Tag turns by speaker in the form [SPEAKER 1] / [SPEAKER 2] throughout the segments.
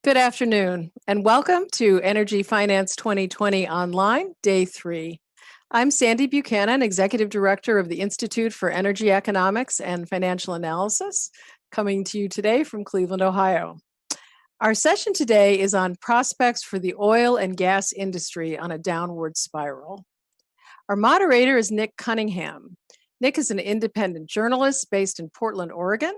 [SPEAKER 1] Good afternoon, and welcome to Energy Finance 2020 Online, Day 3. I'm Sandy Buchanan, Executive Director of the Institute for Energy Economics and Financial Analysis, coming to you today from Cleveland, Ohio. Our session today is on prospects for the oil and gas industry on a downward spiral. Our moderator is Nick Cunningham. Nick is an independent journalist based in Portland, Oregon,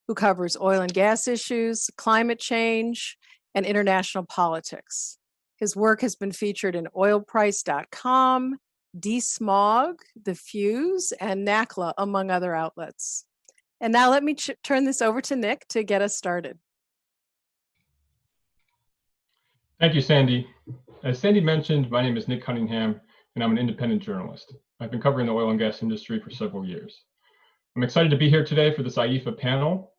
[SPEAKER 1] who covers oil and gas issues, climate change, and international politics. His work has been featured in oilprice.com, DeSmog, The Fuse, and NACLA, among other outlets. And now let me turn this over to Nick to get us started.
[SPEAKER 2] Thank you, Sandy. As Sandy mentioned, my name is Nick Cunningham, and I'm an independent journalist. I've been covering the oil and gas industry for several years. I'm excited to be here today for this IEFA panel,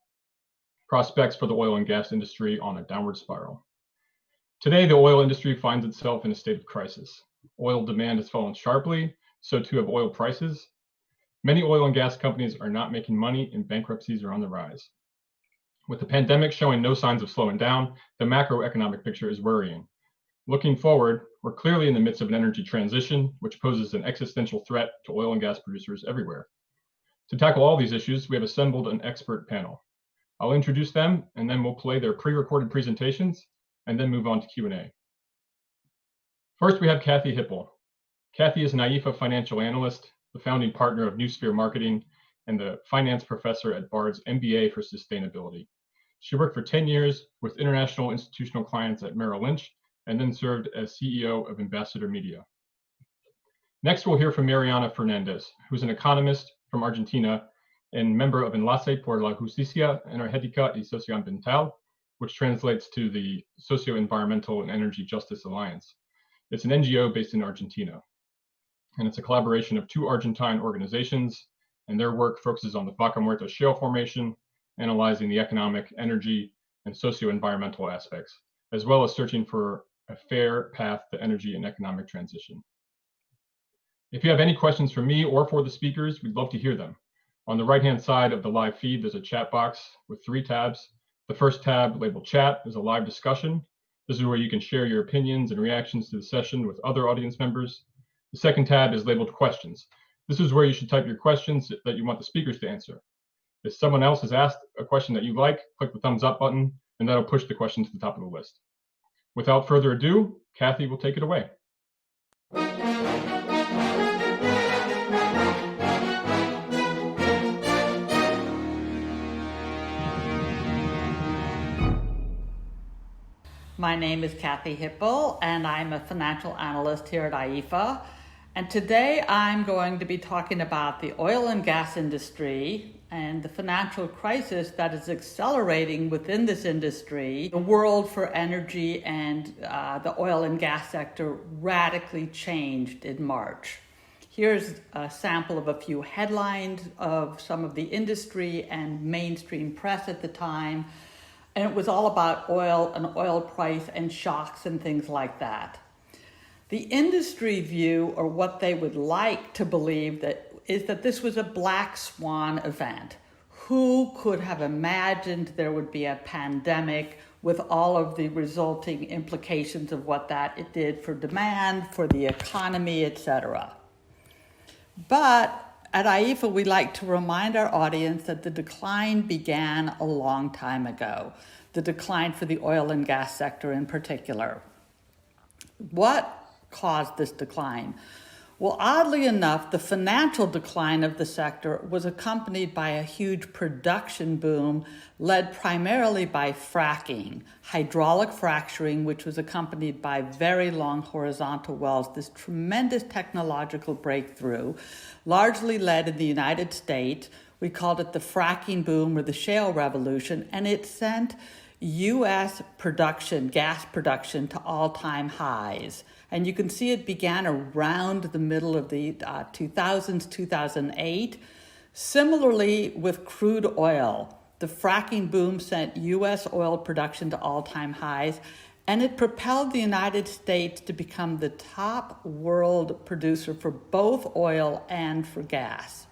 [SPEAKER 2] Prospects for the Oil and Gas Industry on a Downward Spiral. Today, the oil industry finds itself in a state of crisis. Oil demand has fallen sharply, so too have oil prices. Many oil and gas companies are not making money, and bankruptcies are on the rise. With the pandemic showing no signs of slowing down, the macroeconomic picture is worrying. Looking forward, we're clearly in the midst of an energy transition, which poses an existential threat to oil and gas producers everywhere. To tackle all these issues, we have assembled an expert panel. I'll introduce them, and then we'll play their pre-recorded presentations, and then move on to Q&A. First, we have Kathy Hipple. Kathy is an IEFA financial analyst, the founding partner of New Sphere Marketing, and the finance professor at Bard's MBA for Sustainability. She worked for 10 years with international institutional clients at Merrill Lynch, and then served as CEO of Ambassador Media. Next, we'll hear from Mariana Fernandez, who's an economist from Argentina and member of Enlace por la Justicia Energética y Socioambiental, which translates to the Socio-Environmental and Energy Justice Alliance. It's an NGO based in Argentina, and it's a collaboration of two Argentine organizations, and their work focuses on the Vaca Muerta shale formation, analyzing the economic, energy, and socio-environmental aspects, as well as searching for a fair path to energy and economic transition. If you have any questions for me or for the speakers, we'd love to hear them. On the right-hand side of the live feed, there's a chat box with 3 tabs. The first tab, labeled chat, is a live discussion. This is where you can share your opinions and reactions to the session with other audience members. The second tab is labeled questions. This is where you should type your questions that you want the speakers to answer. If someone else has asked a question that you like, click the thumbs up button, and that'll push the question to the top of the list. Without further ado, Kathy will take it away.
[SPEAKER 3] My name is Kathy Hipple, and I'm a financial analyst here at IEFA. And today I'm going to be talking about the oil and gas industry and the financial crisis that is accelerating within this industry. The world for energy and the oil and gas sector radically changed in March. Here's a sample of a few headlines of some of the industry and mainstream press at the time. And it was all about oil and oil price and shocks and things like that. The industry view, or what they would like to believe, is that this was a black swan event. Who could have imagined there would be a pandemic with all of the resulting implications of what that it did for demand, for the economy, etc. But at IEFA, we like to remind our audience that the decline began a long time ago, the decline for the oil and gas sector in particular. What caused this decline? Well, oddly enough, the financial decline of the sector was accompanied by a huge production boom led primarily by fracking, hydraulic fracturing, which was accompanied by very long horizontal wells, this tremendous technological breakthrough, largely led in the United States. We called it the fracking boom or the shale revolution, and it sent U.S. production, gas production, to all-time highs. And you can see it began around the middle of the 2000s, 2008. Similarly, with crude oil, the fracking boom sent U.S. oil production to all-time highs, and it propelled the United States to become the top world producer for both oil and for gas.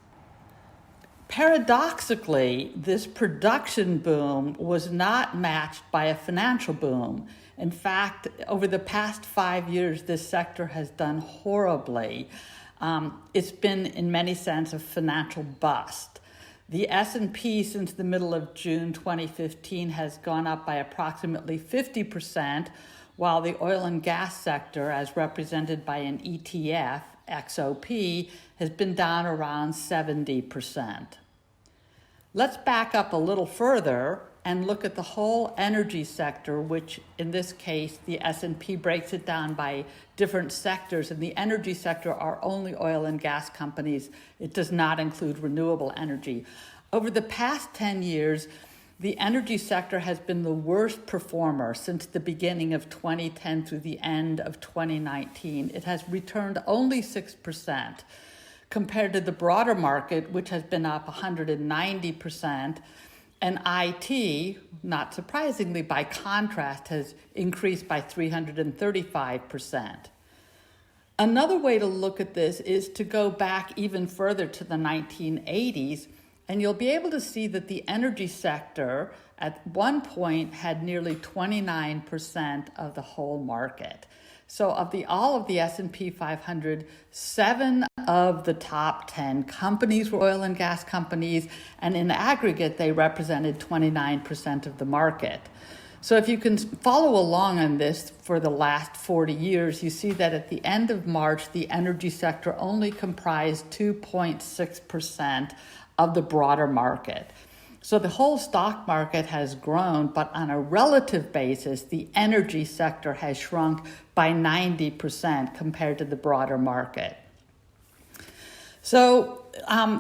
[SPEAKER 3] Paradoxically, this production boom was not matched by a financial boom. In fact, over the past 5 years, this sector has done horribly. It's been, in many sense, a financial bust. The S&P since the middle of June 2015 has gone up by approximately 50%, while the oil and gas sector, as represented by an ETF, XOP, has been down around 70%. Let's back up a little further and look at the whole energy sector, which in this case, the S&P breaks it down by different sectors, and the energy sector are only oil and gas companies. It does not include renewable energy. Over the past 10 years, the energy sector has been the worst performer since the beginning of 2010 through the end of 2019. It has returned only 6%. Compared to the broader market, which has been up 190%, and IT, not surprisingly, by contrast, has increased by 335%. Another way to look at this is to go back even further to the 1980s, and you'll be able to see that the energy sector at one point had nearly 29% of the whole market. So of all of the S&P 500, 7 of the top 10 companies were oil and gas companies, and in aggregate, they represented 29% of the market. So if you can follow along on this for the last 40 years, you see that at the end of March, the energy sector only comprised 2.6% of the broader market. So the whole stock market has grown, but on a relative basis, the energy sector has shrunk by 90% compared to the broader market. So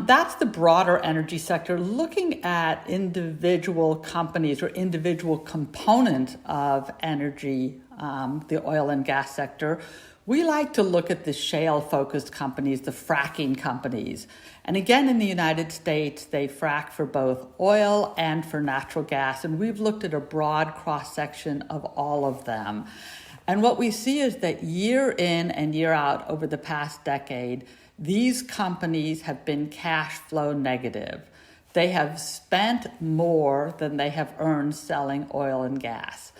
[SPEAKER 3] that's the broader energy sector. Looking at individual companies or individual components of energy, the oil and gas sector, we like to look at the shale-focused companies, the fracking companies. And again, in the United States, they frack for both oil and for natural gas. And we've looked at a broad cross-section of all of them. And what we see is that year in and year out over the past decade, these companies have been cash flow negative. They have spent more than they have earned selling oil and gas.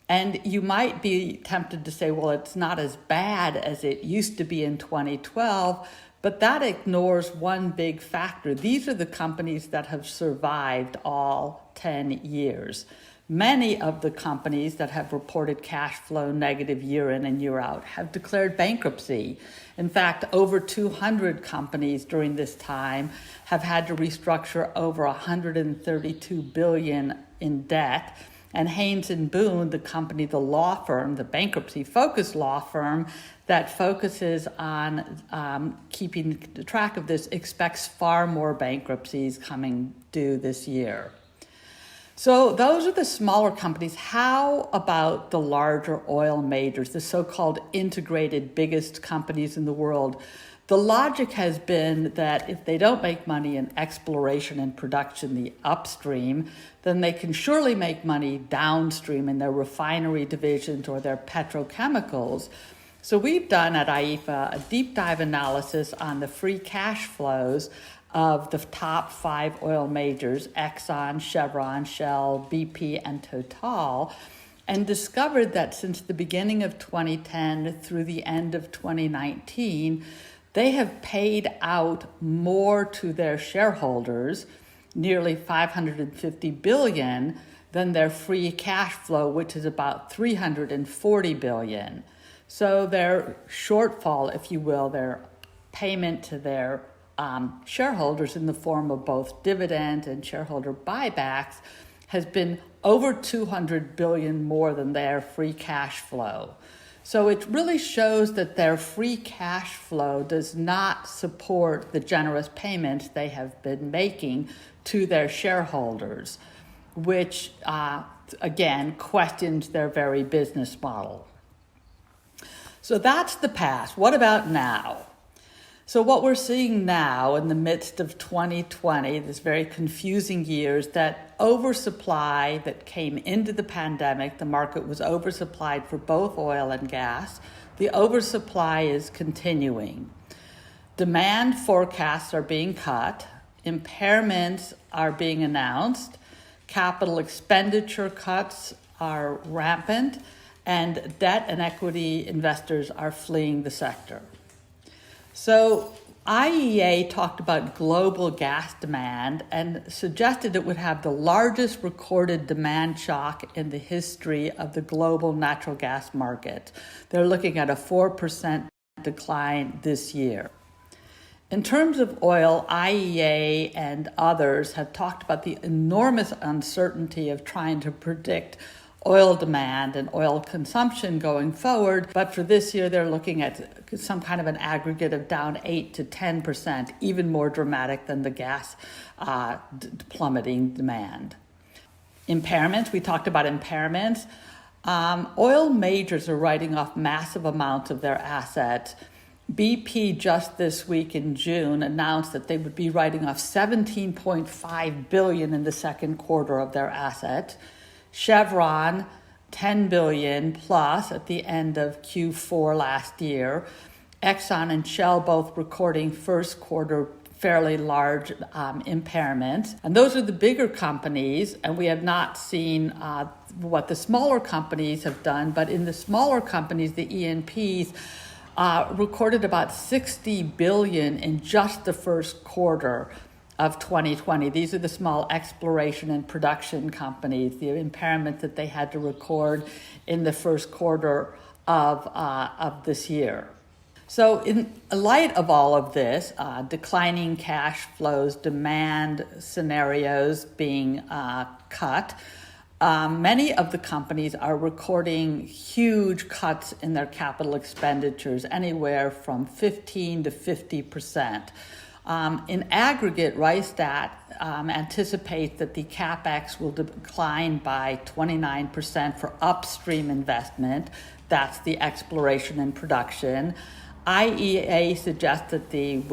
[SPEAKER 3] And you might be tempted to say, well, it's not as bad as it used to be in 2012, but that ignores one big factor. These are the companies that have survived all 10 years. Many of the companies that have reported cash flow negative year in and year out have declared bankruptcy. In fact, over 200 companies during this time have had to restructure over $132 billion in debt. And Haynes and Boone, the company, the law firm, the bankruptcy-focused law firm that focuses on keeping track of this, expects far more bankruptcies coming due this year. So those are the smaller companies. How about the larger oil majors, the so-called integrated biggest companies in the world? The logic has been that if they don't make money in exploration and production, the upstream, then they can surely make money downstream in their refinery divisions or their petrochemicals. So we've done at IEFA a deep dive analysis on the free cash flows of the top 5 oil majors, Exxon, Chevron, Shell, BP, and Total, and discovered that since the beginning of 2010 through the end of 2019, they have paid out more to their shareholders, nearly $550 billion, than their free cash flow, which is about $340 billion. So their shortfall, if you will, their payment to their shareholders in the form of both dividend and shareholder buybacks has been over $200 billion more than their free cash flow. So it really shows that their free cash flow does not support the generous payments they have been making to their shareholders, which, again, questions their very business model. So that's the past. What about now? So what we're seeing now in the midst of 2020, this very confusing year, is that oversupply that came into the pandemic, the market was oversupplied for both oil and gas. The oversupply is continuing. Demand forecasts are being cut. impairments are being announced, capital expenditure cuts are rampant, and debt and equity investors are fleeing the sector. So IEA talked about global gas demand and suggested it would have the largest recorded demand shock in the history of the global natural gas market. They're looking at a 4% decline this year. In terms of oil, IEA and others have talked about the enormous uncertainty of trying to predict oil demand and oil consumption going forward. But for this year, they're looking at some kind of an aggregate of down 8 to 10%, even more dramatic than the gas plummeting demand. Impairments, we talked about impairments. Oil majors are writing off massive amounts of their assets. BP just this week in June announced that they would be writing off $17.5 billion in the second quarter of their assets. Chevron, $10 billion plus at the end of Q4 last year. Exxon and Shell both recording first quarter fairly large impairments. And those are the bigger companies, and we have not seen what the smaller companies have done, but in the smaller companies, the E&Ps, recorded about $60 billion in just the first quarter of 2020. These are the small exploration and production companies, the impairment that they had to record in the first quarter of this year. So in light of all of this, declining cash flows, demand scenarios being cut, many of the companies are recording huge cuts in their capital expenditures, anywhere from 15 to 50%. In aggregate, Rystad anticipates that the CapEx will decline by 29% for upstream investment. That's the exploration and production. IEA suggests that the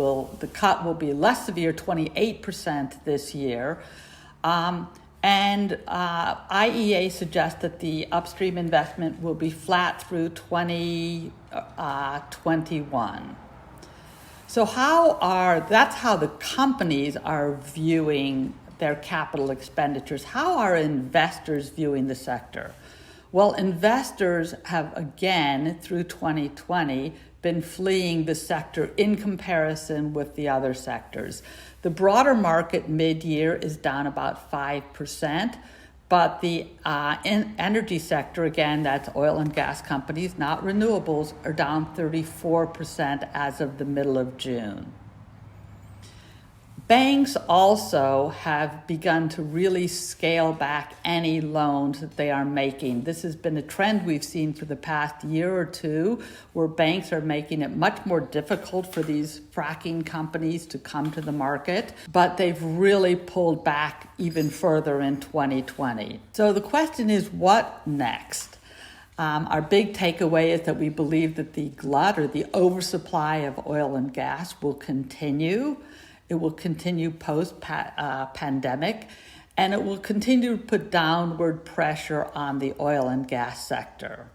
[SPEAKER 3] cut will be less severe, 28% this year. And IEA suggests that the upstream investment will be flat through 2021. So that's how the companies are viewing their capital expenditures. How are investors viewing the sector? Well, investors have, again, through 2020, been fleeing the sector in comparison with the other sectors. The broader market mid-year is down about 5%, but the energy sector, again, that's oil and gas companies, not renewables, are down 34% as of the middle of June. Banks also have begun to really scale back any loans that they are making. This has been a trend we've seen for the past year or two, where banks are making it much more difficult for these fracking companies to come to the market, but they've really pulled back even further in 2020. So the question is, what next? Our big takeaway is that we believe that the glut or the oversupply of oil and gas will continue. It will continue post-pandemic, and it will continue to put downward pressure on the oil and gas sector.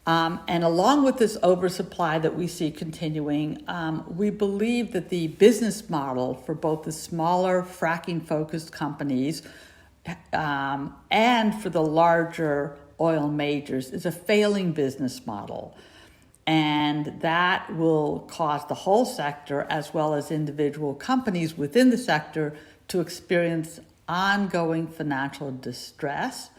[SPEAKER 3] And along with this oversupply that we see continuing, we believe that the business model for both the smaller fracking-focused companies and for the larger oil majors is a failing business model. And that will cause the whole sector, as well as individual companies within the sector, to experience ongoing financial distress.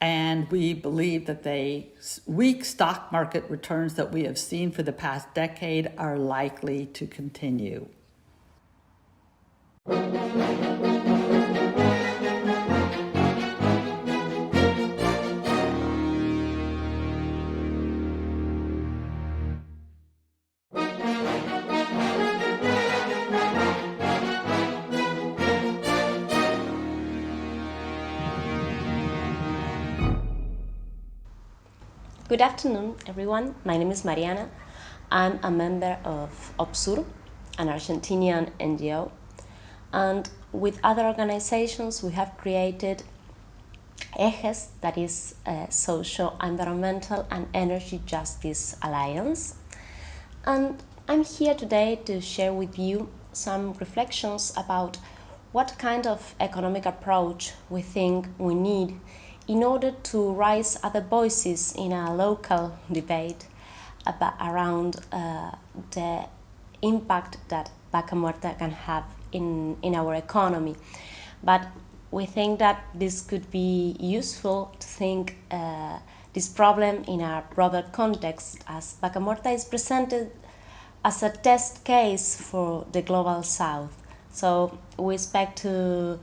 [SPEAKER 3] And we believe that the weak stock market returns that we have seen for the past decade are likely to continue.
[SPEAKER 4] Good afternoon, everyone. My name is Mariana. I'm a member of OPSUR, an Argentinian NGO. And with other organizations, we have created EJES, that is a Social, Environmental and Energy Justice Alliance. And I'm here today to share with you some reflections about what kind of economic approach we think we need in order to raise other voices in a local debate around the impact that Vaca Muerta can have in our economy. But we think that this could be useful to think this problem in a broader context, as Vaca Muerta is presented as a test case for the global south. So we expect to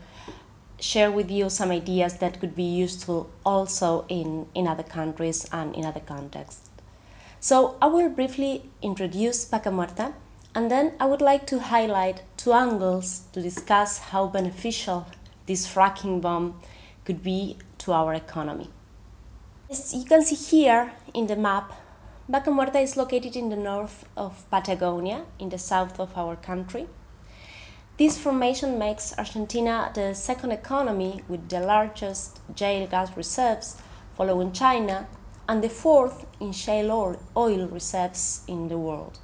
[SPEAKER 4] share with you some ideas that could be useful also in other countries and in other contexts. So I will briefly introduce Vaca Muerta, and then I would like to highlight two angles to discuss how beneficial this fracking bomb could be to our economy. As you can see here in the map, Vaca Muerta is located in the north of Patagonia, in the south of our country. This formation makes Argentina the second economy with the largest shale gas reserves, following China, and the fourth in shale oil reserves in the world.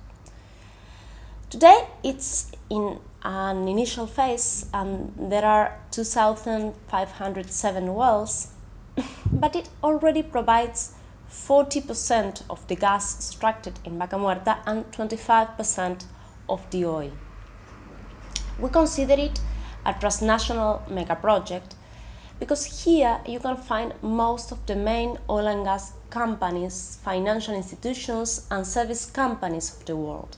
[SPEAKER 4] Today it's in an initial phase and there are 2,507 wells, but it already provides 40% of the gas extracted in Vaca Muerta and 25% of the oil. We consider it a transnational mega project because here you can find most of the main oil and gas companies, financial institutions, and service companies of the world.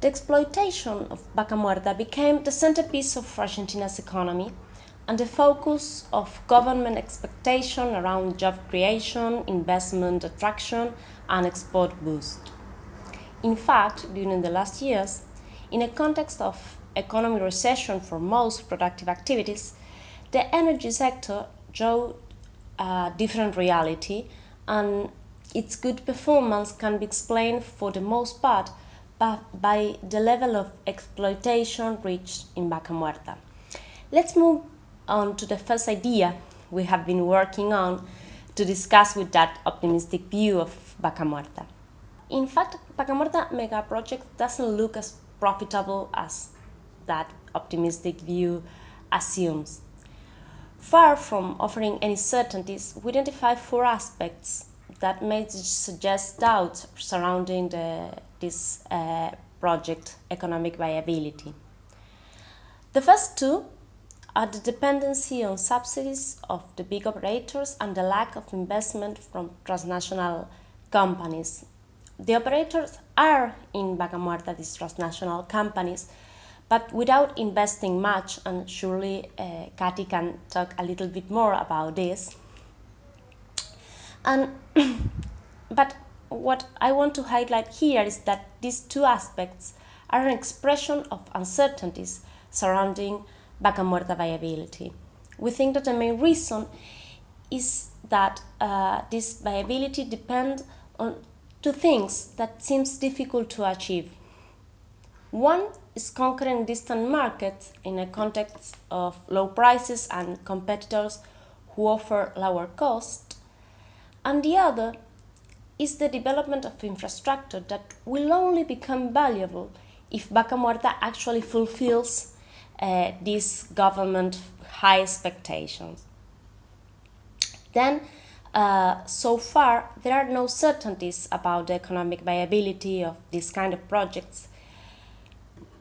[SPEAKER 4] The exploitation of Vaca Muerta became the centerpiece of Argentina's economy and the focus of government expectation around job creation, investment attraction, and export boost. In fact, during the last years, in a context of economic recession for most productive activities, the energy sector showed a different reality, and its good performance can be explained for the most part by the level of exploitation reached in Vaca Muerta. Let's move on to the first idea we have been working on to discuss with that optimistic view of Vaca Muerta. In fact, Vaca Muerta mega project doesn't look as profitable as that optimistic view assumes. Far from offering any certainties, we identify four aspects that may suggest doubts surrounding this project economic viability. The first two are the dependency on subsidies of the big operators and the lack of investment from transnational companies. The operators are in Vaca Muerta, these transnational companies, but without investing much, and surely Katy can talk a little bit more about this. But what I want to highlight here is that these two aspects are an expression of uncertainties surrounding Vaca Muerta viability. We think that the main reason is that this viability depends on two things that seems difficult to achieve. One is conquering distant markets in a context of low prices and competitors who offer lower cost, and the other is the development of infrastructure that will only become valuable if Vaca Muerta actually fulfills these government high expectations. Then, so far, there are no certainties about the economic viability of this kind of projects,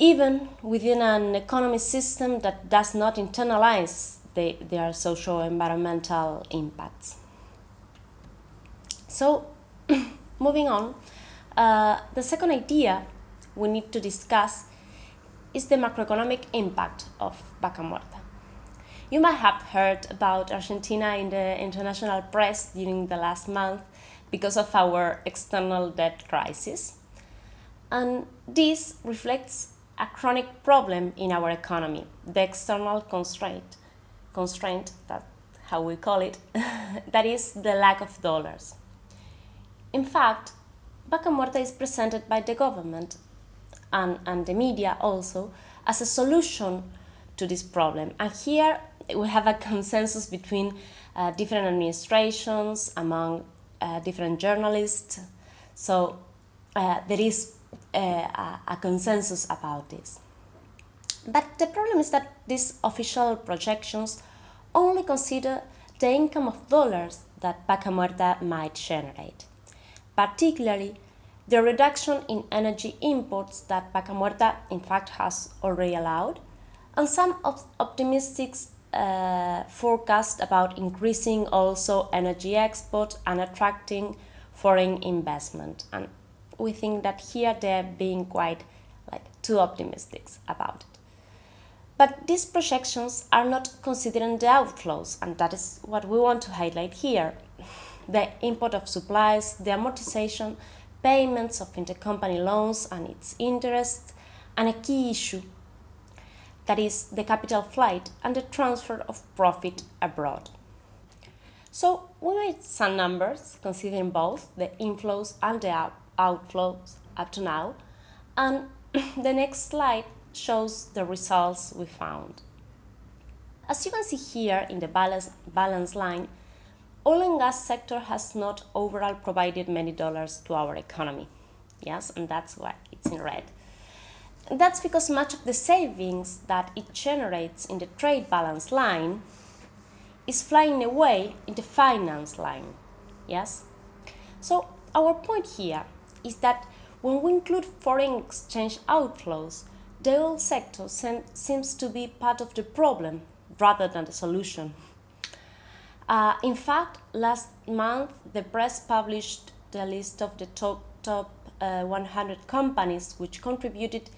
[SPEAKER 4] even within an economy system that does not internalize their socio-environmental impacts. So, moving on, the second idea we need to discuss is the macroeconomic impact of Vaca Muerta. You might have heard about Argentina in the international press during the last month because of our external debt crisis. And this reflects a chronic problem in our economy, the external constraint, that's how we call it, that is the lack of dollars. In fact, Vaca Muerta is presented by the government and the media also as a solution to this problem. And here we have a consensus between different administrations, among different journalists. So there is a consensus about this. But the problem is that these official projections only consider the income of dollars that Vaca Muerta might generate, particularly the reduction in energy imports that Vaca Muerta in fact has already allowed, and some optimistic forecast about increasing also energy export and attracting foreign investment. And we think that here they're being quite too optimistic about it. But these projections are not considering the outflows, and that is what we want to highlight here. The import of supplies, the amortization, payments of intercompany loans and its interest, and a key issue, that is the capital flight and the transfer of profit abroad. So we made some numbers considering both the inflows and the outflows up to now, and the next slide shows the results we found. As you can see here in the balance line, oil and gas sector has not overall provided many dollars to our economy. Yes, and that's why it's in red. And that's because much of the savings that it generates in the trade balance line is flying away in the finance line. Yes? So our point here is that when we include foreign exchange outflows, the oil sector seems to be part of the problem rather than the solution. In fact, last month, the press published the list of the top 100 companies which contributed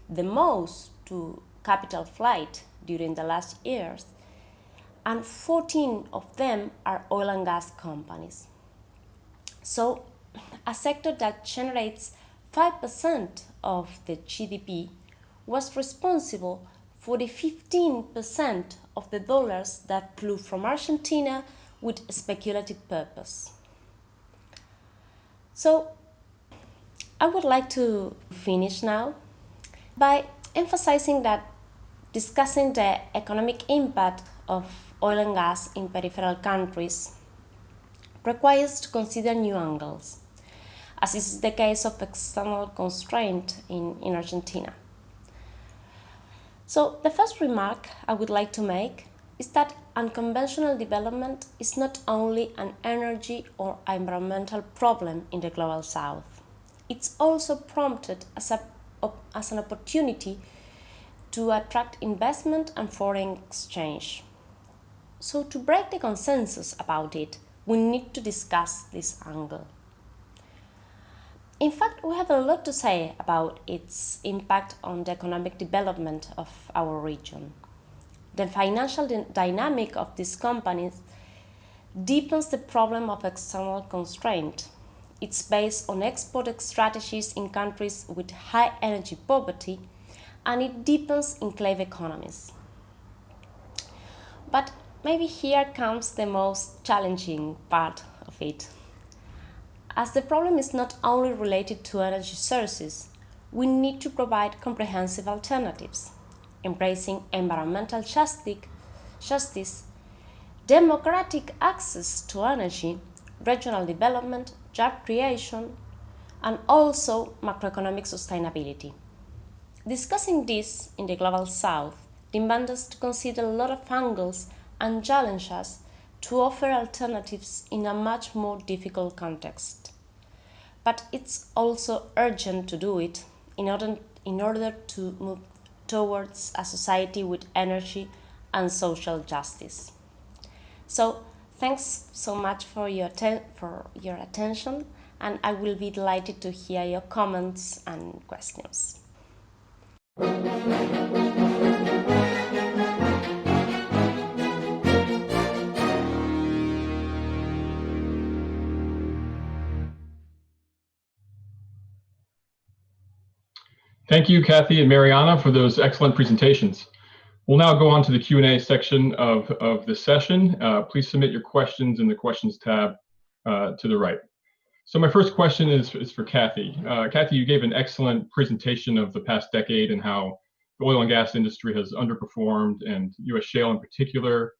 [SPEAKER 4] the most to capital flight during the last years, and 14 of them are oil and gas companies. So, a sector that generates 5% of the GDP was responsible for the 15% of the dollars that flew from Argentina with speculative purpose. So, I would like to finish now by emphasizing that discussing the economic impact of oil and gas in peripheral countries requires to consider new angles, as is the case of external constraint in Argentina. So the first remark I would like to make is that unconventional development is not only an energy or environmental problem in the global south. It's also prompted as an opportunity to attract investment and foreign exchange. So to break the consensus about it, we need to discuss this angle. In fact, we have a lot to say about its impact on the economic development of our region. The financial dynamic of these companies deepens the problem of external constraint. It's based on export strategies in countries with high energy poverty, and it deepens enclave economies. But maybe here comes the most challenging part of it. As the problem is not only related to energy sources, we need to provide comprehensive alternatives, embracing environmental justice, democratic access to energy, regional development, job creation, and also macroeconomic sustainability. Discussing this in the Global South demands us to consider a lot of angles and challenge us to offer alternatives in a much more difficult context. But it's also urgent to do it in order to move towards a society with energy and social justice. So thanks so much for your attention, and I will be delighted to hear your comments and questions.
[SPEAKER 2] Thank you, Kathy and Mariana, for those excellent presentations. We'll now go on to the Q&A section of the session. Please submit your questions in the questions tab to the right. So my first question is for Kathy. Kathy, you gave an excellent presentation of the past decade and how the oil and gas industry has underperformed, and U.S. shale in particular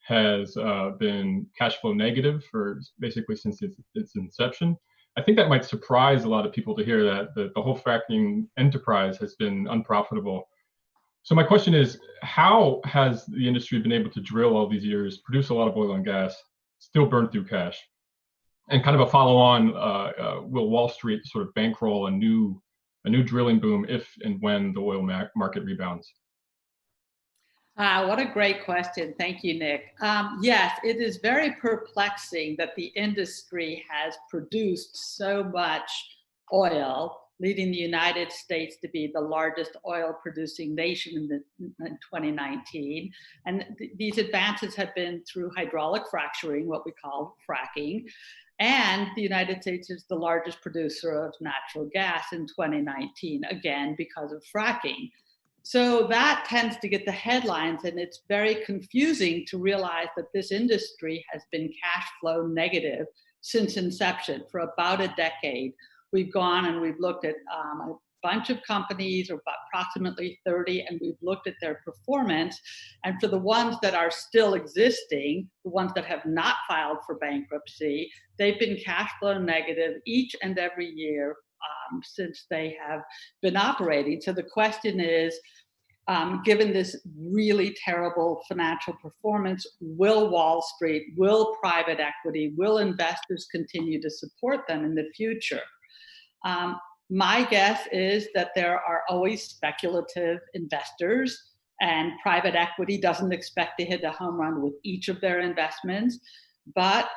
[SPEAKER 2] has been cash flow negative for basically since its inception. I think that might surprise a lot of people to hear that the whole fracking enterprise has been unprofitable. So my question is, how has the industry been able to drill all these years, produce a lot of oil and gas, still burn through cash? And kind of a follow-on, will Wall Street sort of bankroll a new drilling boom if and when the oil market rebounds?
[SPEAKER 3] What a great question. Thank you, Nick. Yes, it is very perplexing that the industry has produced so much oil, leading the United States to be the largest oil producing nation in 2019. And these advances have been through hydraulic fracturing, what we call fracking. And the United States is the largest producer of natural gas in 2019, again, because of fracking. So that tends to get the headlines, and it's very confusing to realize that this industry has been cash flow negative since inception for about a decade. We've gone and we've looked at a bunch of companies, or approximately 30, and we've looked at their performance. And for the ones that are still existing, the ones that have not filed for bankruptcy, they've been cash flow negative each and every year since they have been operating. So the question is, given this really terrible financial performance, will Wall Street, will private equity, will investors continue to support them in the future? My guess is that there are always speculative investors, and private equity doesn't expect to hit a home run with each of their investments. But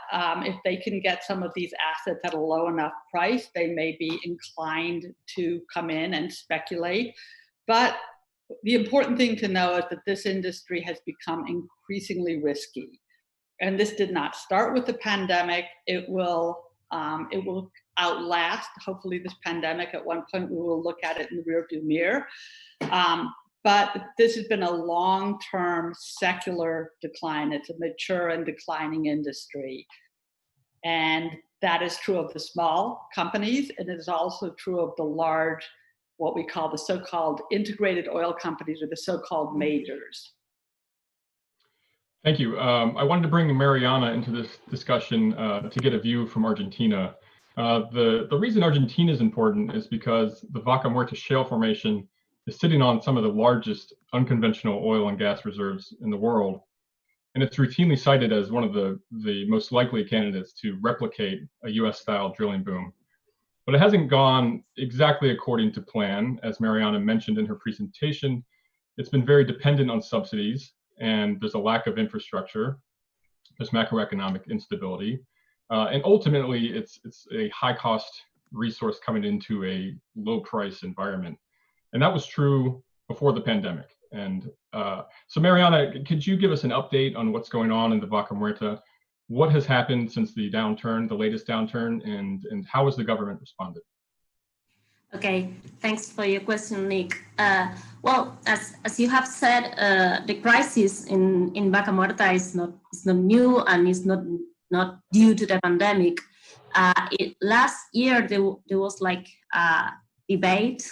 [SPEAKER 3] if they can get some of these assets at a low enough price, they may be inclined to come in and speculate. But the important thing to know is that this industry has become increasingly risky. And this did not start with the pandemic. It will outlast, hopefully, this pandemic. At one point, we will look at it in the rearview mirror. But this has been a long-term secular decline. It's a mature and declining industry. And that is true of the small companies, and it is also true of the large, what we call the so-called integrated oil companies, or the so-called majors.
[SPEAKER 2] Thank you. I wanted to bring Mariana into this discussion to get a view from Argentina. The reason Argentina is important is because the Vaca Muerta shale formation is sitting on some of the largest unconventional oil and gas reserves in the world. And it's routinely cited as one of the most likely candidates to replicate a US-style drilling boom. But it hasn't gone exactly according to plan. As Mariana mentioned in her presentation, it's been very dependent on subsidies, and there's a lack of infrastructure. There's macroeconomic instability. And ultimately, it's a high-cost resource coming into a low-price environment. And that was true before the pandemic. And so Mariana, could you give us an update on what's going on in the Vaca Muerta? What has happened since the downturn, the latest downturn, and how has the government responded?
[SPEAKER 4] Okay, thanks for your question, Nick. Well, as you have said, the crisis in Vaca Muerta is not new, and is not due to the pandemic. Last year there was like a debate,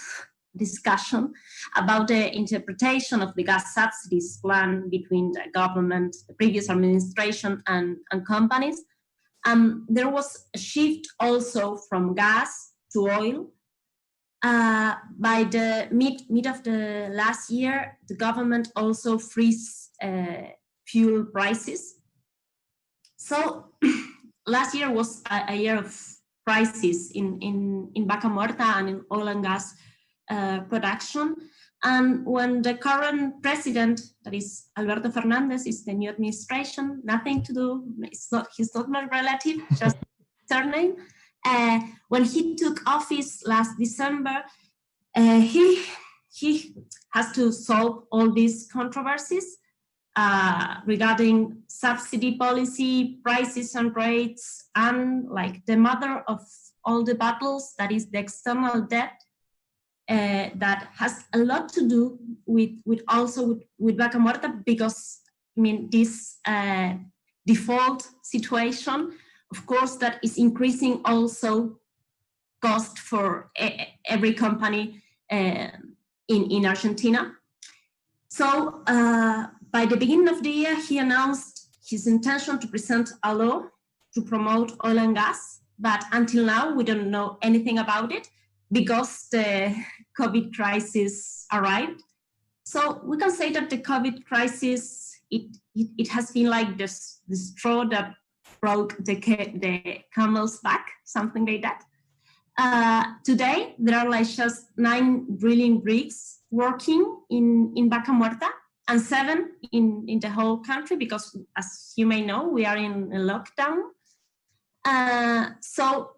[SPEAKER 4] discussion about the interpretation of the gas subsidies plan between the government, the previous administration, and companies. There was a shift also from gas to oil. By the mid of the last year, the government also freeze fuel prices. So last year was a year of crisis in Vaca Muerta and in oil and gas production. And when the current president, that is Alberto Fernandez, is the new administration, nothing to do, he's not my relative, just surname. When he took office last December, he has to solve all these controversies regarding subsidy policy, prices and rates, and like the mother of all the battles, that is the external debt, that has a lot to do with Vaca Muerta, because I mean this default situation, of course, that is increasing also cost for every company in Argentina. So by the beginning of the year, he announced his intention to present a law to promote oil and gas, but until now we don't know anything about it because the COVID crisis arrived.
[SPEAKER 5] So we can say that the COVID crisis, it has been like this straw that broke the camel's back, something like that. Today, there are like just 9 drilling rigs working in Vaca Muerta and 7 in the whole country because, as you may know, we are in a lockdown. So,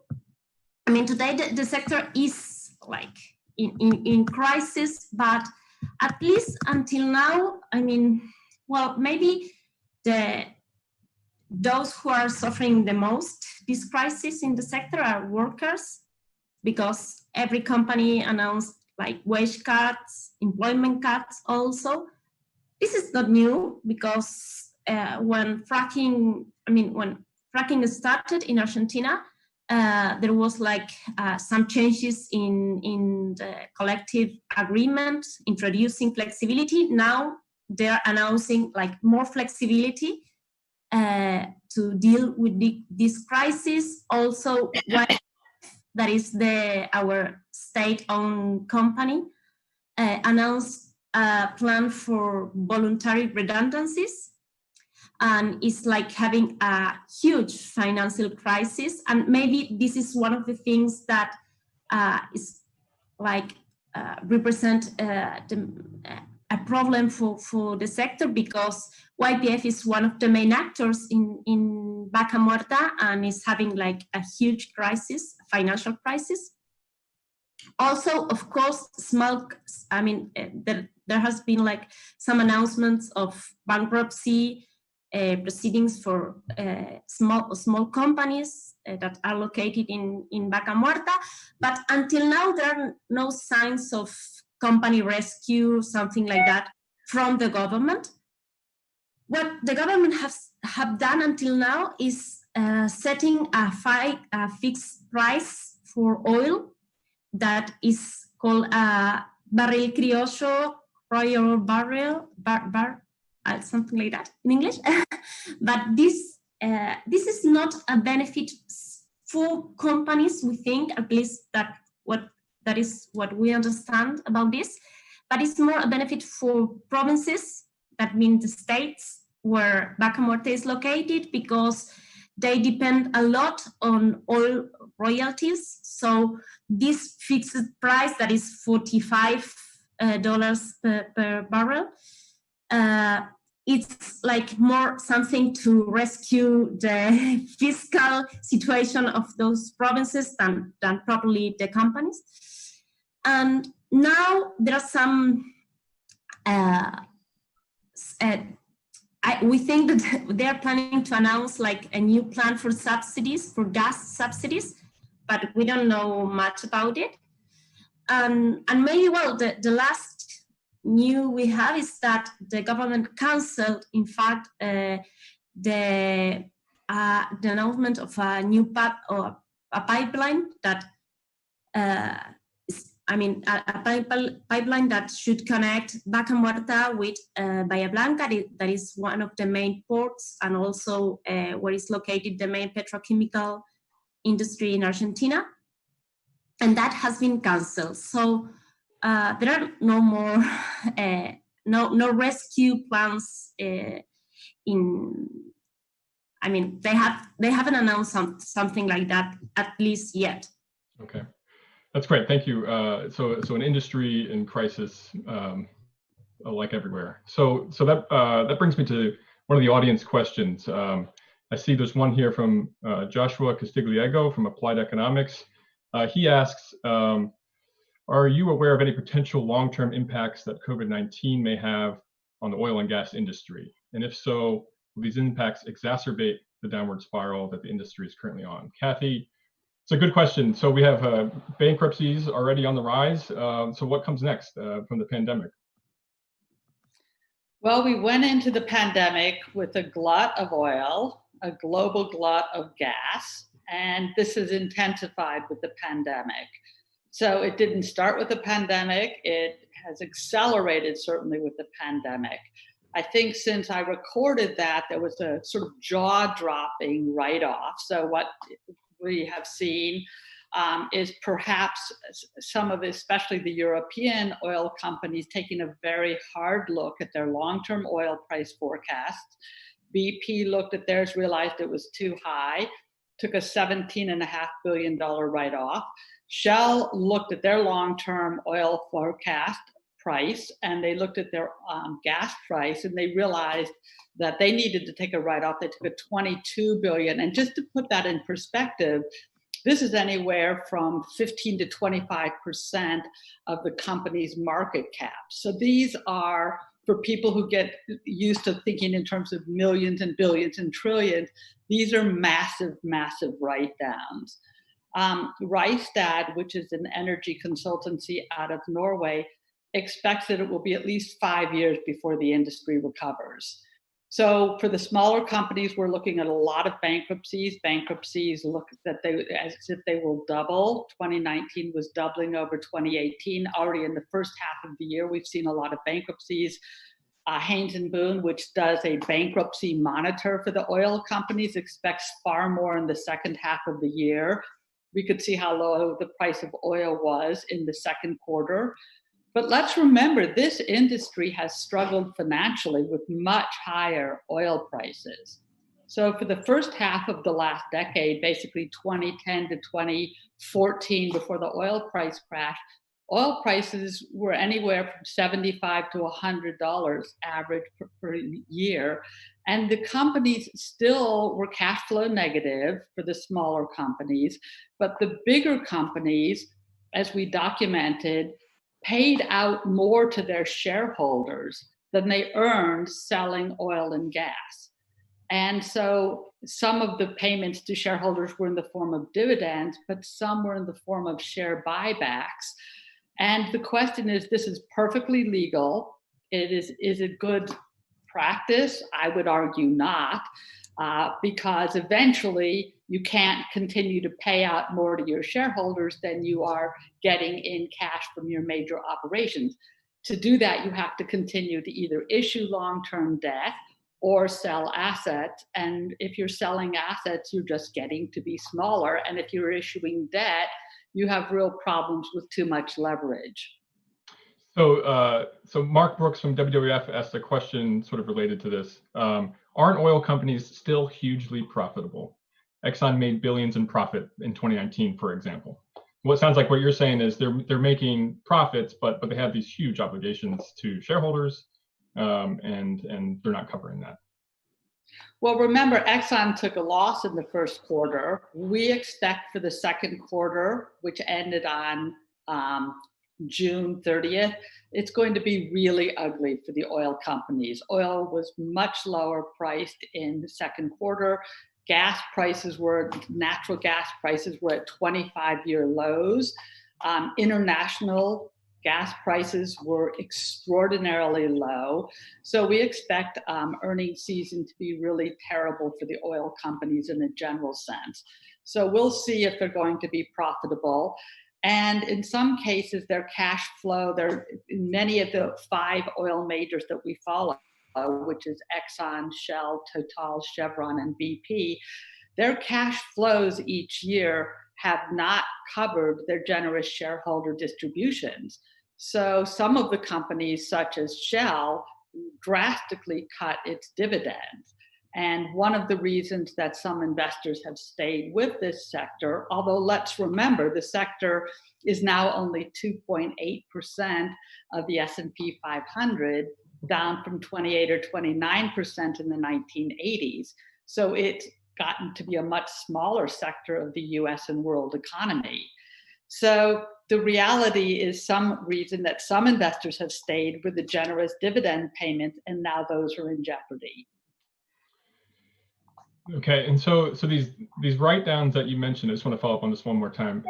[SPEAKER 5] I mean, today the sector is like in crisis, but at least until now, I mean, well, maybe those who are suffering the most this crisis in the sector are workers, because every company announced like wage cuts, employment cuts also. This is not new because when fracking started in Argentina, there was like some changes in the collective agreement, introducing flexibility. Now they're announcing like more flexibility to deal with this crisis. Also, that is our state-owned company announced a plan for voluntary redundancies, and it's like having a huge financial crisis. And maybe this is one of the things that is like represent a problem for the sector, because YPF is one of the main actors in Vaca Muerta and is having like a huge crisis, a financial crisis. Also, of course, there has been like some announcements of bankruptcy proceedings for small companies that are located in Vaca Muerta. But until now, there are no signs of company rescue, something like that, from the government. What the government have done until now is setting a fixed price for oil that is called a barril criollo, royal barrel, something like that in English. But this is not a benefit for companies, we think, at least that is what we understand about this. But it's more a benefit for provinces, that means the states where Vaca Muerta is located, because they depend a lot on oil royalties. So this fixed price that is $45 per barrel, it's like more something to rescue the fiscal situation of those provinces than probably the companies. And now there are some we think that they are planning to announce like a new plan for subsidies, for gas subsidies, but we don't know much about it. And maybe, well, the last new we have is that the government canceled, in fact, the announcement of a new pipeline that a pipeline that should connect Vaca Muerta with Bahía Blanca. That is one of the main ports, and also where is located the main petrochemical industry in Argentina. And that has been cancelled. So there are no more, no rescue plans they haven't announced something like that, at least yet.
[SPEAKER 2] Okay. That's great. Thank you. So an industry in crisis, like everywhere. So that brings me to one of the audience questions. I see there's one here from Joshua Castigliego from Applied Economics. He asks, are you aware of any potential long-term impacts that COVID-19 may have on the oil and gas industry? And if so, will these impacts exacerbate the downward spiral that the industry is currently on? Kathy, it's a good question. So we have bankruptcies already on the rise. So what comes next from the pandemic?
[SPEAKER 3] Well, we went into the pandemic with a glut of oil, a global glut of gas, and this has intensified with the pandemic. So it didn't start with the pandemic. It has accelerated certainly with the pandemic. I think since I recorded that, there was a sort of jaw-dropping write-off. So what we have seen is perhaps some of, especially the European oil companies, taking a very hard look at their long-term oil price forecasts. BP looked at theirs, realized it was too high, took a $17.5 billion write-off. Shell looked at their long-term oil forecast price, and they looked at their gas price, and they realized that they needed to take a write-off. They took a $22 billion. And just to put that in perspective, this is anywhere from 15 to 25% of the company's market cap. So these are, for people who get used to thinking in terms of millions and billions and trillions, these are massive, massive write-downs. Rystad, which is an energy consultancy out of Norway, expects that it will be at least 5 years before the industry recovers. So for the smaller companies, we're looking at a lot of bankruptcies. Bankruptcies look as if they will double. 2019 was doubling over 2018. Already in the first half of the year, we've seen a lot of bankruptcies. Haynes & Boone, which does a bankruptcy monitor for the oil companies, expects far more in the second half of the year. We could see how low the price of oil was in the second quarter. But let's remember, this industry has struggled financially with much higher oil prices. So for the first half of the last decade, basically 2010 to 2014, before the oil price crash, oil prices were anywhere from $75 to $100 average per year. And the companies still were cash flow negative for the smaller companies. But the bigger companies, as we documented, paid out more to their shareholders than they earned selling oil and gas. And so some of the payments to shareholders were in the form of dividends, but some were in the form of share buybacks. And the question is, this is perfectly legal. Is it good practice? I would argue not, because eventually you can't continue to pay out more to your shareholders than you are getting in cash from your major operations. To do that, you have to continue to either issue long-term debt or sell assets. And if you're selling assets, you're just getting to be smaller. And if you're issuing debt, you have real problems with too much leverage.
[SPEAKER 2] So Mark Brooks from WWF asked a question sort of related to this. Aren't oil companies still hugely profitable? Exxon made billions in profit in 2019, for example. What sounds like what you're saying is they're making profits, but they have these huge obligations to shareholders, and they're not covering that.
[SPEAKER 3] Well, remember, Exxon took a loss in the first quarter. We expect for the second quarter, which ended on June 30th, it's going to be really ugly for the oil companies. Oil was much lower priced in the second quarter. Natural gas prices were at 25-year lows. International gas prices were extraordinarily low. So we expect earnings season to be really terrible for the oil companies in a general sense. So we'll see if they're going to be profitable. And in some cases, their cash flow, many of the 5 oil majors that we follow, which is Exxon, Shell, Total, Chevron, and BP, their cash flows each year have not covered their generous shareholder distributions. So some of the companies, such as Shell, drastically cut its dividends. And one of the reasons that some investors have stayed with this sector, although let's remember the sector is now only 2.8% of the S&P 500, down from 28 or 29% in the 1980s. So it's gotten to be a much smaller sector of the US and world economy. So the reality is some reason that some investors have stayed with the generous dividend payments, and now those are in jeopardy.
[SPEAKER 2] Okay, and so these write-downs that you mentioned, I just want to follow up on this one more time.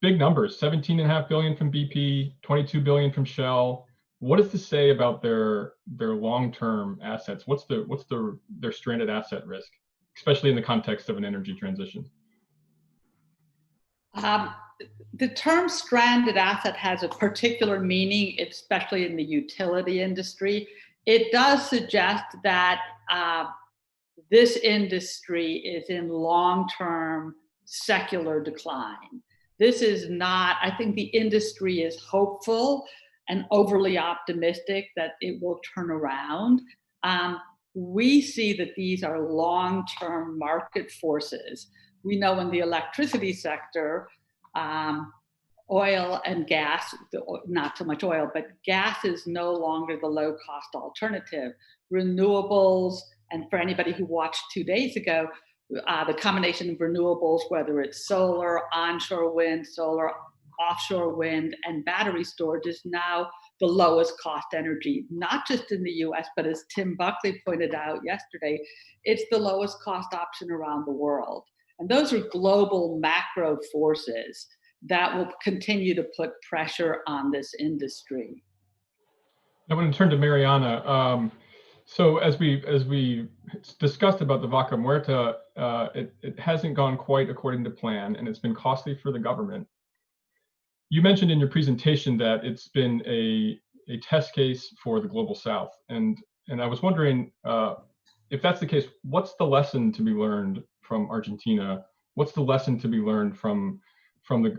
[SPEAKER 2] Big numbers: $17.5 billion from BP, $22 billion from Shell. What does this say about their long-term assets? What's their stranded asset risk, especially in the context of an energy transition?
[SPEAKER 3] The term stranded asset has a particular meaning, especially in the utility industry. It does suggest that this industry is in long-term secular decline. This is not, I think the industry is hopeful and overly optimistic that it will turn around. We see that these are long-term market forces. We know in the electricity sector, oil and gas, not so much oil, but gas is no longer the low-cost alternative. Renewables, and for anybody who watched 2 days ago, the combination of renewables, whether it's solar, onshore wind, solar, offshore wind, and battery storage, is now the lowest cost energy, not just in the US, but as Tim Buckley pointed out yesterday, it's the lowest cost option around the world. And those are global macro forces that will continue to put pressure on this industry.
[SPEAKER 2] I want to turn to Mariana. So as we discussed about the Vaca Muerta, it hasn't gone quite according to plan, and it's been costly for the government. You mentioned in your presentation that it's been a test case for the Global South, and I was wondering if that's the case, what's the lesson to be learned from Argentina? What's the lesson to be learned from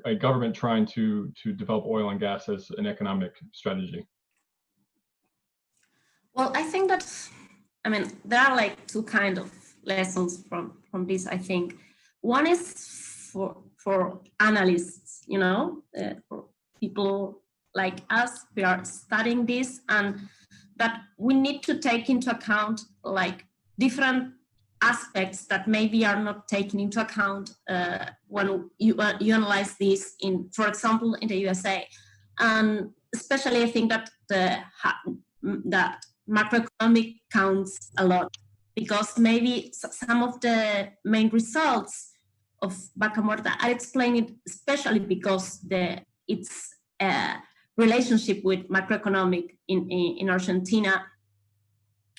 [SPEAKER 2] a government trying to develop oil and gas as an economic strategy?
[SPEAKER 5] Well, I think that, I mean, there are like two kind of lessons from this, I think. One is for analysts, you know, for people like us, we are studying this, and that we need to take into account like different aspects that maybe are not taken into account when you analyze this in, for example, in the USA. And especially I think that that macroeconomic counts a lot, because maybe some of the main results of Vaca Muerta are explained especially because its relationship with macroeconomic in Argentina,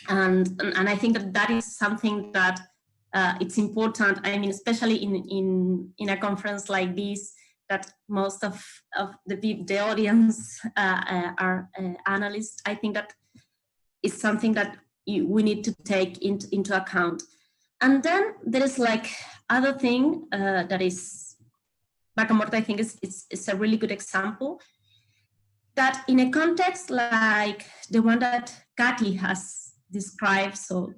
[SPEAKER 5] and I think that is something that it's important. I mean, especially in a conference like this, that most of the audience are analysts. I think that is something that we need to take into account. And then there is like other thing that is Vaca Muerta. I think it's a really good example that in a context like the one that Katy has described. So